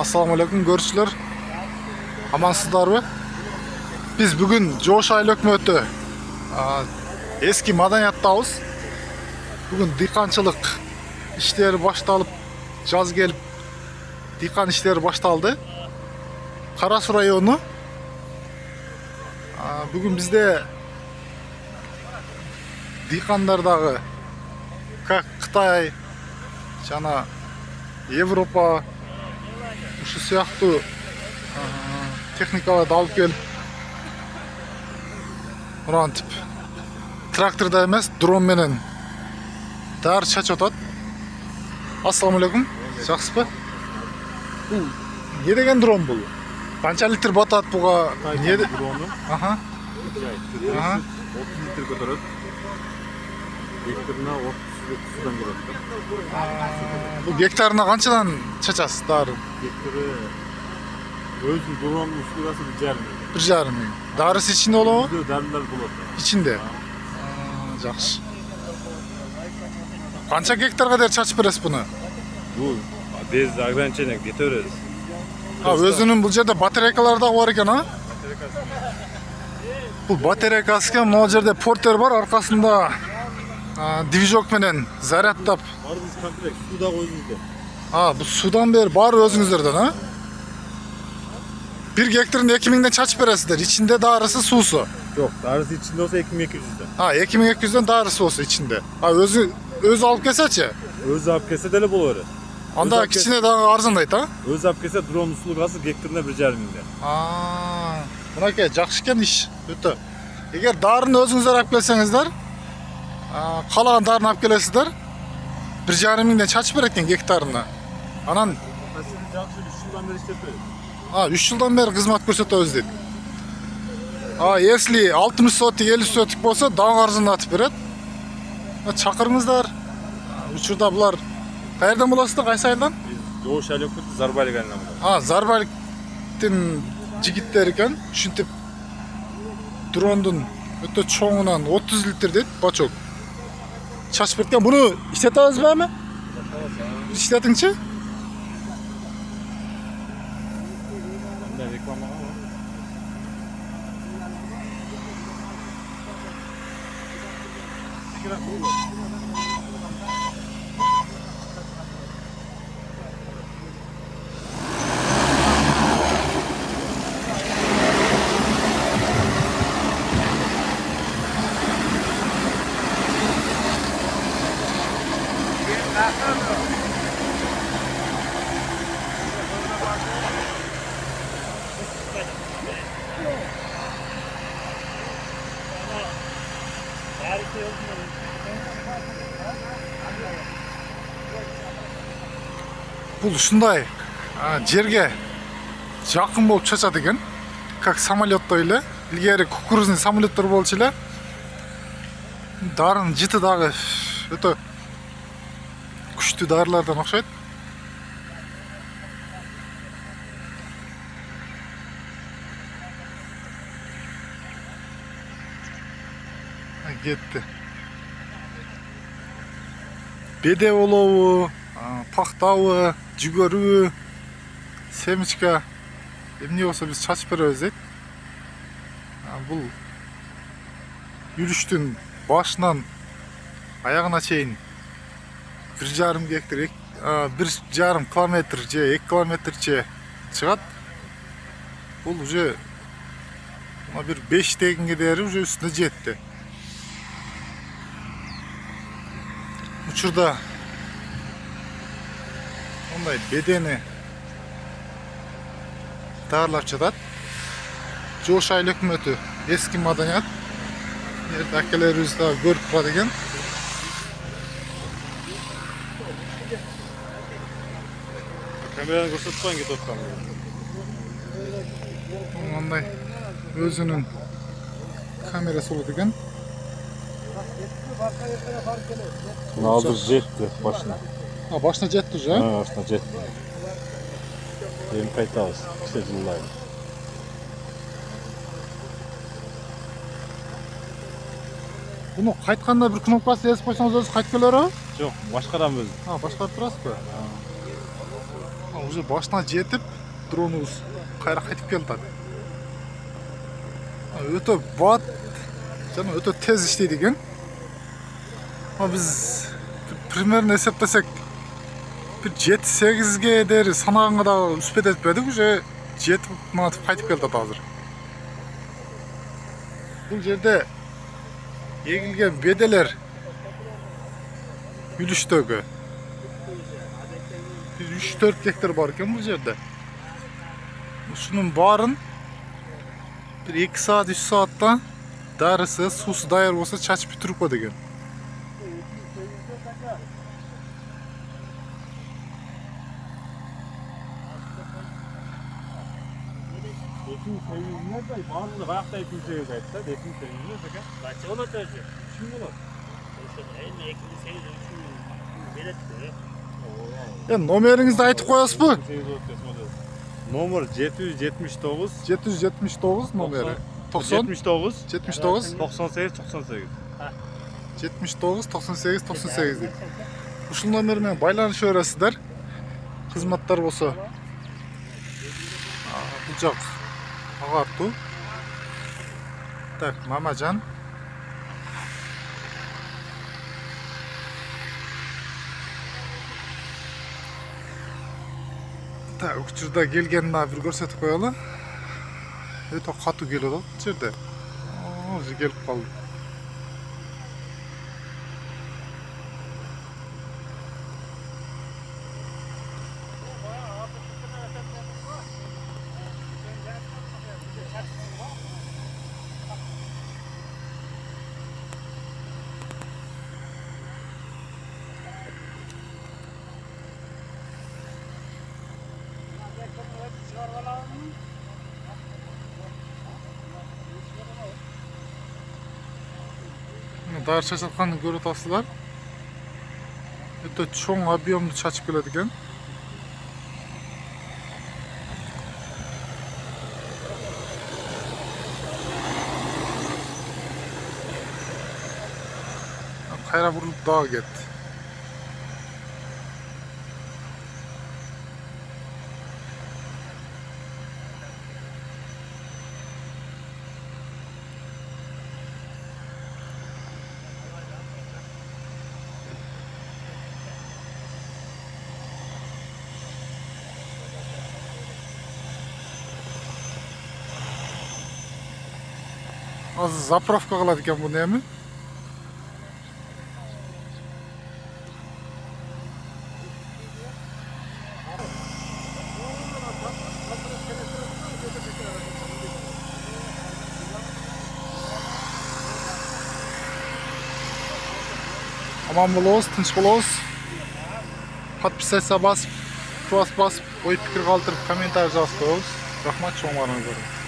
Assalamu alaikum görüşler. Amansızlarбы? Biz bugün Жош Айыл өкмөтү eski madaniyattабыз. Bugün dıykançılık işleri baştalып, jaz gelip dıykan işleri baştaldı. Karasu rayonu. Bugün bizde dıykanlardагы Kıtay, жана Европа ушул сыяктуу техникаларды алып келип урантип тракторда эмес, дрон менен дары чачып атат. Ассаламу алейкум. Жакшысызбы? Бул не деген дрон бул? Канча литр батат буга? Не дрону? Аха. 30 литр көтөрөт. Гектарына 30 судан келет. Бул гектарына канчадан чачасыз дары? Гектары өзүнүн дронунун услугасы 1,5 1,5 миң. Дарысы ичинде болобу? Дарылар болот. İçinde. Жакшы. Канча гектарга дер чачып бересиз буну? Бул без ограничения кете беребиз. Өзүнүн бул жерде батарейкалар да бар экен, а? Бул батарейкасы экен, могу жерде портер бар, аркасында движок менен зарядтап. Баарыбыз комплект, суу дагы өзүбүздө. Бул судан бери баары өзүңүздөрдөн, а? 1 гектарын 2000ден чачып бересиздер, ичинде дарысы, суусу. Жок, дарысы ичинде болсо 2200дөн. 2200дөн дарысы болсо ичинде. Өзү алып келсечи? Өзү алып келсе деле боло берет. Анда кичине дагы арзандайт, а? Өзү алып келсе дрон услугасы гектарына 1,5 миңден. Мынакей жакшы экен иш. Өтө. Эгер дарын өзүңүздөр алып келсеңиздер, калаган дарын алып келесиздер, 1,5 миңден чачып берет экен гектарына. Анан Жакшы 3 жылдан бери иштеп берет. 3 жылдан бери кызмат көрсөтөбүз дейт. Если 60 сотик, 50 сотик болсо дагы арзандатып берет. Чакырыңыздар. Учурда булар каерден болосуздар, кайсы айылдан? Жош Айыл өкмөтү Зарбайлык айылынан. Зарбайлыктын жигиттери экен. Ушинтип дрондун өтө чоңунан 30 литр дейт бачок. Чачып берген. Буну иштетебизби эми? İşletіңші? Бұл ушундай жерге жакын болуп чачат экен. Как самолеттой эле. Илгери кукурузный самолеттер болчу эле. Дарын жыты дагы өтө күчтүү дарылардан окшойт. Кетти. Беде болобу, пактабы, жүгөрүбү, семечка эмне болсо биз чачып беребиз дейт. Бул жүрүштүн башынан аягына чейин 1,5 гектар, 1,5 километр же 2 километрче чыгат. Бул уже бир 5 тегинге дээри уже үстүнө жетти. Учурда ондай бедени даарылап жатат. Жош Айыл өкмөтү эски маданият. Эрте акелерибиз да көрүп турат экен. Камераны көрсөтпөйүн кетип аткан. Мындай өзүнүн камерасы болот экен. Алды жетти башына. Башына жетти уже? Башына жетти. Эми кайтабыз. Киче жылдайбыз. Буну кайтканда бир кнопкасы эсип койсоңуз өзү кайтып келеби? Жок, башкарам өзүм. Башкарып турасызбы? Уже башына жетіп, дроныбыз кайра кайтып келди. Өтө бат жана өтө тез иштейт экен. Биз примерно эсептесек bir 7-8'ge deri sanağına da üspet etmedik, уже жетip manatip kaytıp geldi hazır. Bu yerde egilgen bedeler Gülüştögü. Bir 3-4 hektar var eken bu yerde. Şunun barın bir 2 saat 3 saatta darısı, susu dayar olsa çaçıp bitirip o degen. Ekin seviyinde de bazı vakti ekin seviyinde etse ekin seviyinde de Kaç ona tercih? şimdi olur. İşte en ekini seviyinde üçün belirtti. Nomerinizde aytıp koyasız bu? Nomor 779 779 nomeri. 90 79 79 98 98. 79 98 98 deyip. Ушул номермен байланыша бересиздер. Кызматтар болсо. Бул жак агартуу. Так, Мамажан. Так, учурда келгенин дагы бир көрсөтүп коелу. Өтө катуу келип атат бул жерде. Уже келип калды. Даяр чачатканды көрүп атасыздар. Өтө чоң объемду чачып келет экен. Кайра бурулуп дагы кетти. Az zapravka kılar ekan bunu emin. Aman bolobuz, tinch bolobuz. Подписаться басып, басып, ой пикир калтырып, комментарий жазып коебуз. Рахмат, чоң барыңыздар.